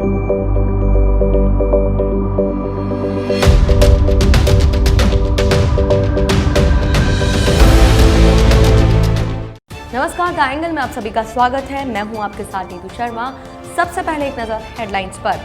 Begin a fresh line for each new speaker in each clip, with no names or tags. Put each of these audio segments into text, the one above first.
नमस्कार, the angle में आप सभी का स्वागत है। मैं हूं आपके साथ नीतू शर्मा। सबसे पहले एक नजर हेडलाइंस पर।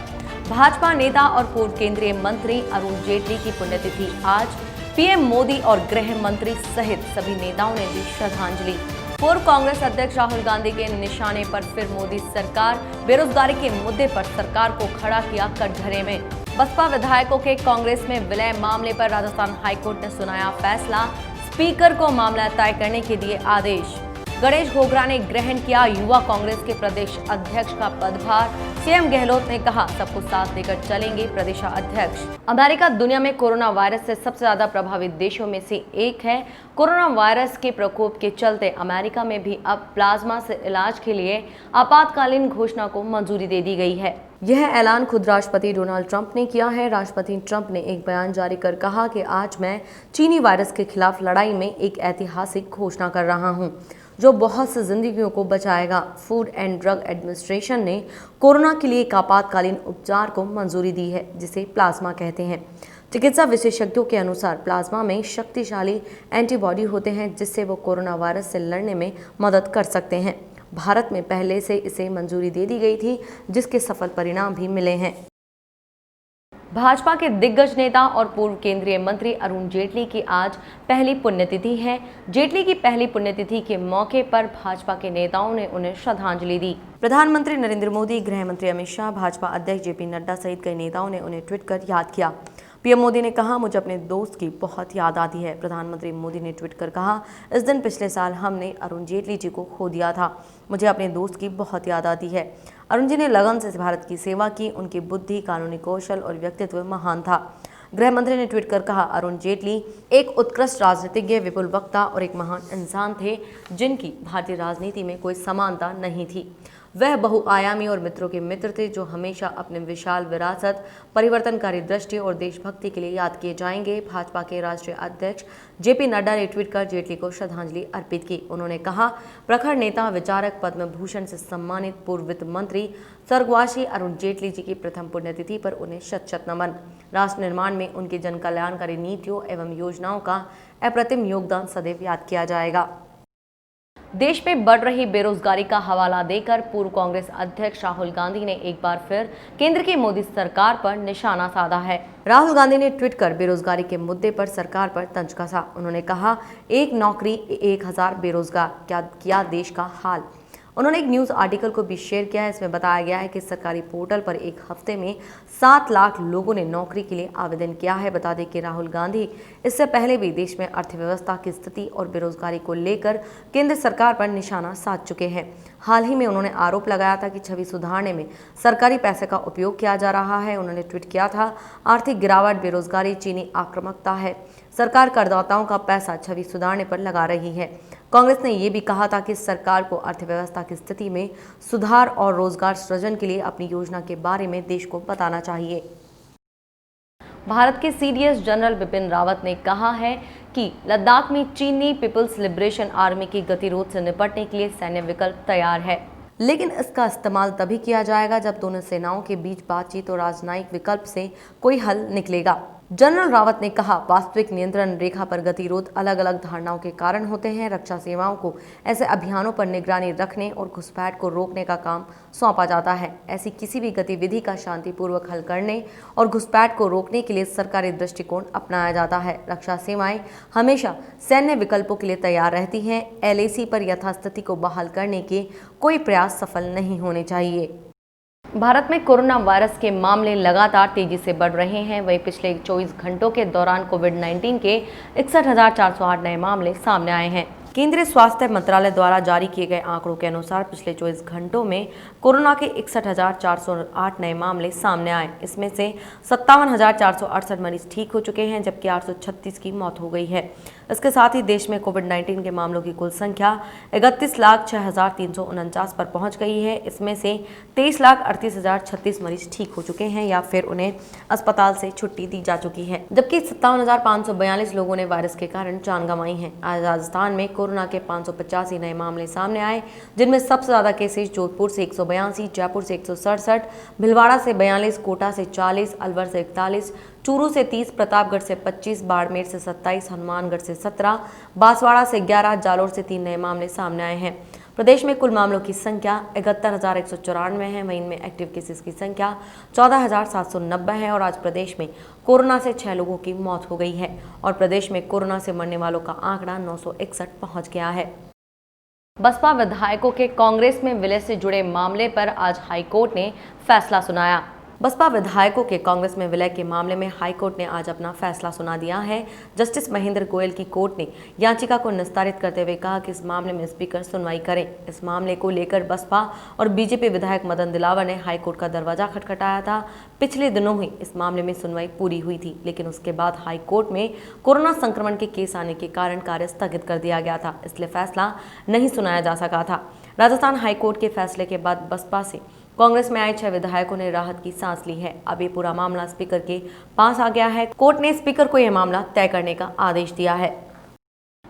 भाजपा नेता और पूर्व केंद्रीय मंत्री अरुण जेटली की पुण्यतिथि आज। पीएम मोदी और गृह मंत्री सहित सभी नेताओं ने दी श्रद्धांजलि। पूर्व कांग्रेस अध्यक्ष राहुल गांधी के निशाने पर फिर मोदी सरकार। बेरोजगारी के मुद्दे पर सरकार को खड़ा किया कटघरे में। बसपा विधायकों के कांग्रेस में विलय मामले पर राजस्थान हाईकोर्ट ने सुनाया फैसला। स्पीकर को मामला तय करने के दिए आदेश। गणेश घोगरा ने ग्रहण किया युवा कांग्रेस के प्रदेश अध्यक्ष का पदभार। सीएम गहलोत ने कहा सबको साथ लेकर चलेंगे प्रदेशाध्यक्ष। अमेरिका दुनिया में कोरोना वायरस से सबसे ज्यादा प्रभावित देशों में से एक है। कोरोना वायरस के प्रकोप के चलते अमेरिका में भी अब प्लाज्मा से इलाज के लिए आपातकालीन घोषणा को मंजूरी दे दी गई है। यह ऐलान खुद राष्ट्रपति डोनाल्ड ट्रंप ने किया है। राष्ट्रपति ट्रंप ने एक बयान जारी कर कहा कि आज मैं चीनी वायरस के खिलाफ लड़ाई में एक ऐतिहासिक घोषणा कर रहा हूं जो बहुत सी जिंदगियों को बचाएगा। फूड एंड ड्रग एडमिनिस्ट्रेशन ने कोरोना के लिए एक आपातकालीन उपचार को मंजूरी दी है जिसे प्लाज्मा कहते हैं। चिकित्सा विशेषज्ञों के अनुसार प्लाज्मा में शक्तिशाली एंटीबॉडी होते हैं जिससे वो कोरोना वायरस से लड़ने में मदद कर सकते हैं। भारत में पहले से इसे मंजूरी दे दी गई थी जिसके सफल परिणाम भी मिले हैं। भाजपा के दिग्गज नेता और पूर्व केंद्रीय मंत्री अरुण जेटली की आज पहली पुण्यतिथि है। जेटली की पहली पुण्यतिथि के मौके पर भाजपा के नेताओं ने उन्हें श्रद्धांजलि दी। प्रधानमंत्री नरेंद्र मोदी, गृह मंत्री अमित शाह, भाजपा अध्यक्ष जेपी नड्डा सहित कई नेताओं ने उन्हें ट्वीट कर याद किया। पीएम मोदी ने कहा मुझे अपने दोस्त की बहुत याद आती है। प्रधानमंत्री मोदी ने ट्वीट कर कहा इस दिन पिछले साल हमने अरुण जेटली जी को खो दिया था। मुझे अपने दोस्त की बहुत याद आती है। अरुण जी ने लगन से भारत की सेवा की। उनकी बुद्धि, कानूनी कौशल और व्यक्तित्व महान था। गृह मंत्री ने ट्वीट कर कहा अरुण जेटली एक उत्कृष्ट राजनीतिज्ञ, विपुल वक्ता और एक महान इंसान थे जिनकी भारतीय राजनीति में कोई समानता नहीं थी। वह बहुआयामी और मित्रों के मित्र थे जो हमेशा अपने विशाल विरासत, परिवर्तनकारी दृष्टि और देशभक्ति के लिए याद किए जाएंगे। भाजपा के राष्ट्रीय अध्यक्ष जेपी नड्डा ने ट्वीट कर जेटली को श्रद्धांजलि अर्पित की। उन्होंने कहा प्रखर नेता, विचारक, पद्म भूषण से सम्मानित पूर्व वित्त मंत्री स्वर्गवासी अरुण जेटली जी की प्रथम पुण्यतिथि पर उन्हें शत शत नमन। राष्ट्र निर्माण में उनकी जन कल्याणकारी नीतियों एवं योजनाओं का अप्रतिम योगदान सदैव याद किया जाएगा। देश में बढ़ रही बेरोजगारी का हवाला देकर पूर्व कांग्रेस अध्यक्ष राहुल गांधी ने एक बार फिर केंद्र की मोदी सरकार पर निशाना साधा है। राहुल गांधी ने ट्वीट कर बेरोजगारी के मुद्दे पर सरकार पर तंज कसा। उन्होंने कहा एक नौकरी 1000 बेरोजगार, क्या किया देश का हाल। उन्होंने एक न्यूज़ आर्टिकल को भी शेयर किया है। इसमें बताया गया है कि सरकारी पोर्टल पर एक हफ्ते में 7 लाख लोगों ने नौकरी के लिए आवेदन किया है। बता दें कि राहुल गांधी इससे पहले भी देश में अर्थव्यवस्था की स्थिति और बेरोजगारी को लेकर केंद्र सरकार पर निशाना साध चुके हैं। हाल ही में उन्होंने आरोप लगाया था कि छवि सुधारने में सरकारी पैसे का उपयोग किया जा रहा है। उन्होंने ट्वीट किया था आर्थिक गिरावट, बेरोजगारी, चीनी आक्रामकता है। सरकार करदाताओं का पैसा छवि सुधारने पर लगा रही है। कांग्रेस ने यह भी कहा था कि सरकार को अर्थव्यवस्था की स्थिति में सुधार और रोजगार सृजन के लिए अपनी योजना के बारे में देश को बताना चाहिए। भारत के सीडीएस जनरल बिपिन रावत ने कहा है कि लद्दाख में चीनी पीपल्स लिबरेशन आर्मी की गतिरोध से निपटने के लिए सैन्य विकल्प तैयार है, लेकिन इसका इस्तेमाल तभी किया जाएगा जब दोनों सेनाओं के बीच बातचीत और राजनयिक विकल्प से कोई हल निकलेगा। जनरल रावत ने कहा वास्तविक नियंत्रण रेखा पर गतिरोध अलग अलग धारणाओं के कारण होते हैं। रक्षा सेवाओं को ऐसे अभियानों पर निगरानी रखने और घुसपैठ को रोकने का काम सौंपा जाता है। ऐसी किसी भी गतिविधि का शांतिपूर्वक हल करने और घुसपैठ को रोकने के लिए सरकारी दृष्टिकोण अपनाया जाता है। रक्षा सेवाएं हमेशा सैन्य विकल्पों के लिए तैयार रहती हैं। एलएसी पर यथास्थिति को बहाल करने के कोई प्रयास सफल नहीं होने चाहिए। भारत में कोरोना वायरस के मामले लगातार तेजी से बढ़ रहे हैं। वहीं पिछले 24 घंटों के दौरान कोविड-19 के 61,408 नए मामले सामने आए हैं। केंद्रीय स्वास्थ्य मंत्रालय द्वारा जारी किए गए आंकड़ों के अनुसार पिछले 24 घंटों में कोरोना के 61,408 नए मामले सामने आए। इसमें से 57,468 मरीज ठीक हो चुके हैं जबकि 836 की मौत हो गई है। इसके साथ ही देश में कोविड-19 के मामलों की कुल संख्या 31,06,349 पर पहुंच गई है। इसमें से 23,38,036 मरीज ठीक हो चुके हैं या फिर उन्हें अस्पताल से छुट्टी दी जा चुकी है, जबकि 57,542 लोगों ने वायरस के कारण जान गंवाई है। आज राजस्थान में कोरोना के 585 नए मामले सामने आए, जिनमें सबसे ज्यादा केसेज जोधपुर से 182, जयपुर से 167, भीलवाड़ा से 42, कोटा से 40, अलवर से 41, चूरू से 30, प्रतापगढ़ से 25, बाड़मेर से 27, हनुमानगढ़ से 17, बांसवाड़ा से 11, जालोर से 3 नए मामले सामने आए हैं। प्रदेश में कुल मामलों की संख्या 71,194 है। वहीं इनमें एक्टिव केसेस की संख्या 14,790 है और आज प्रदेश में कोरोना से 6 लोगों की मौत हो गई है और प्रदेश में कोरोना से मरने वालों का आंकड़ा 961 पहुंच गया है। बसपा विधायकों के कांग्रेस में विलय से जुड़े मामले पर आज हाईकोर्ट ने फैसला सुनाया। बसपा विधायकों के कांग्रेस में विलय के मामले में हाईकोर्ट ने आज अपना फैसला सुना दिया है। जस्टिस महेंद्र गोयल की कोर्ट ने याचिका को निस्तारित करते हुए कहा कि इस मामले में स्पीकर सुनवाई करें। इस मामले को लेकर बसपा और बीजेपी विधायक मदन दिलावर ने हाईकोर्ट का दरवाजा खटखटाया था। पिछले दिनों ही इस मामले में सुनवाई पूरी हुई थी, लेकिन उसके बाद हाईकोर्ट में कोरोना संक्रमण के केस आने के कारण कार्य स्थगित कर दिया गया था, इसलिए फैसला नहीं सुनाया जा सका था। राजस्थान हाईकोर्ट के फैसले के बाद बसपा से कांग्रेस में आए 6 विधायकों ने राहत की सांस ली है। अब ये पूरा मामला स्पीकर के पास आ गया है। कोर्ट ने स्पीकर को यह मामला तय करने का आदेश दिया है।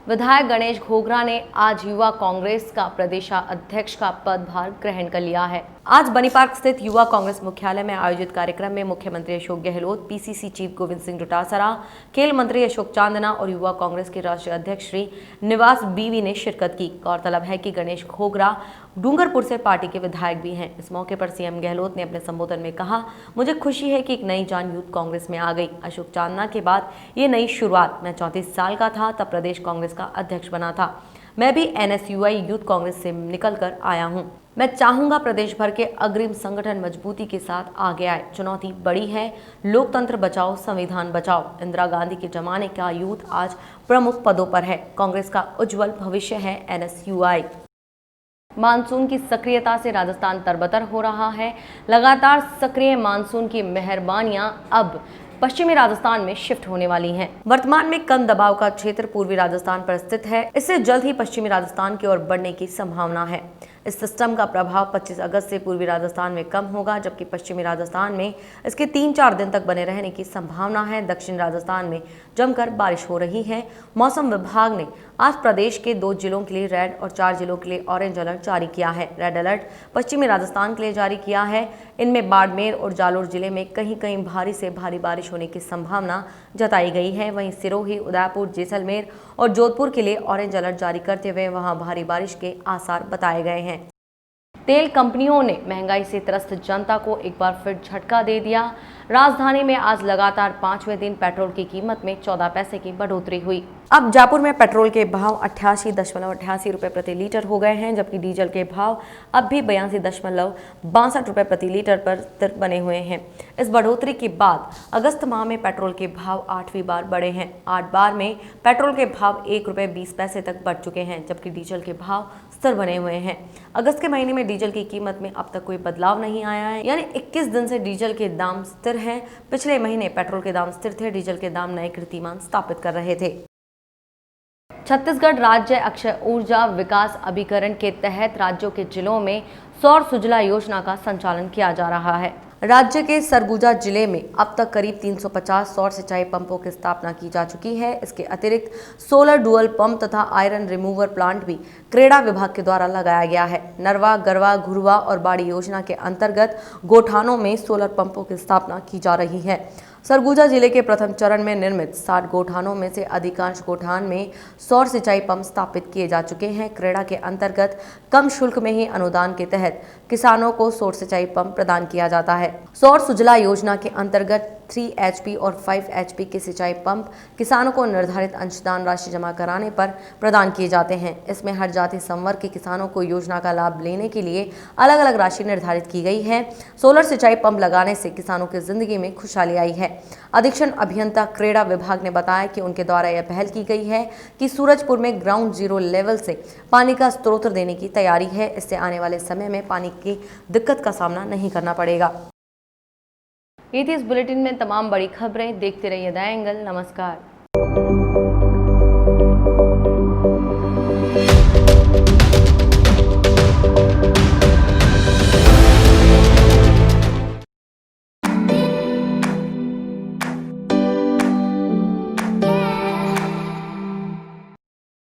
विधायक गणेश घोगरा ने आज युवा कांग्रेस का प्रदेशाध्यक्ष का पदभार ग्रहण कर लिया है। आज बनी पार्क स्थित युवा कांग्रेस मुख्यालय में आयोजित कार्यक्रम में मुख्यमंत्री अशोक गहलोत, पीसीसी चीफ गोविंद सिंह डोटासरा, खेल मंत्री अशोक चांदना और युवा कांग्रेस के राष्ट्रीय अध्यक्ष श्री निवास बीवी ने शिरकत की। गौरतलब है कि गणेश घोगरा डूंगरपुर से पार्टी के विधायक भी हैं। इस मौके पर सीएम गहलोत ने अपने संबोधन में कहा, मुझे खुशी है कि एक नई जान यूथ कांग्रेस में आ गई। अशोक चांदना के बाद ये नई शुरुआत। मैं 34 साल का था तब प्रदेश कांग्रेस का अध्यक्ष बना था। मैं भी एनएसयूआई यूथ कांग्रेस से निकल कर आया हूं। मैं चाहूंगा प्रदेश भर के अग्रिम संगठन मजबूती के साथ आगे आए। चुनौती बड़ी है, लोकतंत्र बचाओ, संविधान बचाओ। इंदिरा गांधी के जमाने का यूथ आज प्रमुख पदों पर है। कांग्रेस का उज्जवल भविष्य है एनएसयूआई। मानसून की सक्रियता से राजस्थान तरबतर हो रहा है। लगातार सक्रिय मानसून की मेहरबानियां अब पश्चिमी राजस्थान में शिफ्ट होने वाली हैं। वर्तमान में कम दबाव का क्षेत्र पूर्वी राजस्थान पर स्थित है। इससे जल्द ही पश्चिमी राजस्थान की ओर बढ़ने की संभावना है। इस सिस्टम का प्रभाव 25 अगस्त से पूर्वी राजस्थान में कम होगा, जबकि पश्चिमी राजस्थान में इसके 3-4 दिन तक बने रहने की संभावना है। दक्षिण राजस्थान में जमकर बारिश हो रही है। मौसम विभाग ने आज प्रदेश के 2 जिलों के लिए रेड और 4 जिलों के लिए ऑरेंज अलर्ट जारी किया है। रेड अलर्ट पश्चिमी राजस्थान के लिए जारी किया है। इनमें बाड़मेर और जालोर जिले में कहीं कहीं भारी से भारी बारिश होने की संभावना जताई गई है। वहीं सिरोही, उदयपुर, जैसलमेर और जोधपुर के लिए ऑरेंज अलर्ट जारी करते हुए वहां भारी बारिश के आसार बताए गए हैं। तेल कंपनियों ने महंगाई से त्रस्त जनता को एक बार फिर झटका दे दिया। राजधानी में आज लगातार 5वें दिन पेट्रोल की कीमत में 14 पैसे की बढ़ोतरी हुई। अब जयपुर में पेट्रोल के भाव 88.88 रुपये प्रति लीटर हो गए हैं, जबकि डीजल के भाव अब भी 82.62 रुपये प्रति लीटर पर स्थिर बने हुए हैं। इस बढ़ोतरी के बाद अगस्त माह में पेट्रोल के भाव 8वीं बार बढ़े हैं। 8 बार में पेट्रोल के भाव 1 रुपये 20 पैसे तक बढ़ चुके हैं, जबकि डीजल के भाव स्थिर बने हुए हैं। अगस्त के महीने में डीजल की कीमत में अब तक कोई बदलाव नहीं आया है, यानी 21 दिन से डीजल के दाम स्थिर हैं। पिछले महीने पेट्रोल के दाम स्थिर थे, डीजल के दाम नए कीर्तिमान स्थापित कर रहे थे। छत्तीसगढ़ राज्य अक्षय ऊर्जा विकास अभिकरण के तहत राज्यों के जिलों में सौर सुजला योजना का संचालन किया जा रहा है। राज्य के सरगुजा जिले में अब तक करीब 350 सौर सिंचाई पंपों की स्थापना की जा चुकी है। इसके अतिरिक्त सोलर डुअल पंप तथा आयरन रिमूवर प्लांट भी क्रेडा विभाग के द्वारा लगाया गया है। नरवा, गरवा, घुरवा और बाड़ी योजना के अंतर्गत गोठानों में सोलर पंपों की स्थापना की जा रही है। सरगुजा जिले के प्रथम चरण में निर्मित 60 गोठानों में से अधिकांश गोठान में सौर सिंचाई पंप स्थापित किए जा चुके हैं। क्रेडा के अंतर्गत कम शुल्क में ही अनुदान के तहत किसानों को सौर सिंचाई पंप प्रदान किया जाता है। सौर सुजला योजना के अंतर्गत 3 HP और 5 HP के सिंचाई पंप किसानों को निर्धारित अंशदान राशि जमा कराने पर प्रदान किए जाते हैं। इसमें हर जाति संवर्ग के किसानों को योजना का लाभ लेने के लिए अलग अलग राशि निर्धारित की गई है। सोलर सिंचाई पंप लगाने से किसानों की जिंदगी में खुशहाली आई है। अधीक्षण अभियंता क्रेडा विभाग ने बताया कि उनके द्वारा यह पहल की गई है कि सूरजपुर में ग्राउंड जीरो लेवल से पानी का स्रोत देने की तैयारी है। इससे आने वाले समय में पानी की दिक्कत का सामना नहीं करना पड़ेगा। ये थी इस बुलेटिन में तमाम बड़ी खबरें। देखते रहिए द एंगल। नमस्कार।